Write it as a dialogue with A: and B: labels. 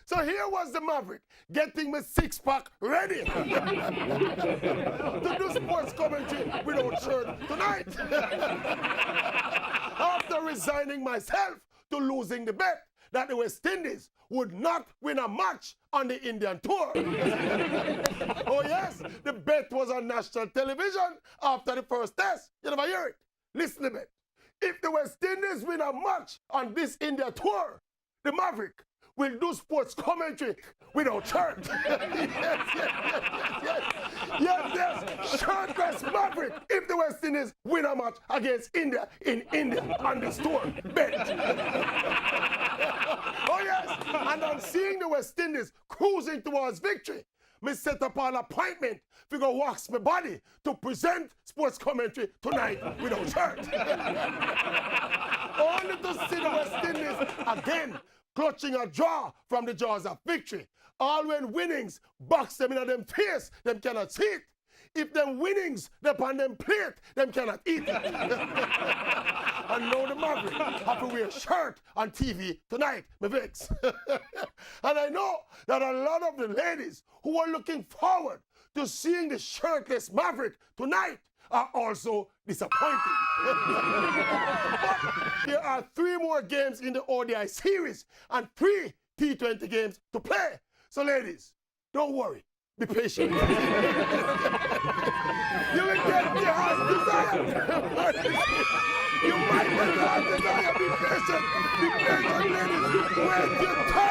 A: So here was the Maverick, getting my six-pack ready to do sports commentary without shirt tonight. After resigning myself to losing the bet that the West Indies would not win a match on the Indian tour. Oh yes, the bet was on national television after the first test. You never hear it. Listen to me. If the West Indies win a match on this India tour, the Maverick will do sports commentary without shirt. Yes, shirtless Maverick if the West Indies win a match against India in India on this tour. Bet. Oh yes, and on seeing the West Indies cruising towards victory, me set up an appointment to go wax my body to present sports commentary tonight without shirt. Only to see the West Indies again clutching a draw from the jaws of victory. All when winnings box them in them face, them cannot see it. If them winnings upon them plate, them cannot eat it. And now the Maverick have to wear a shirt on TV tonight, my Vicks. And I know that a lot of the ladies who are looking forward to seeing the shirtless Maverick tonight are also disappointed. But there are 3 more games in the ODI series and 3 T20 games to play. So ladies, don't worry. Be patient. You will get your heart's desire. You might get your heart's desire. Be patient. Be patient, ladies. Wait your time.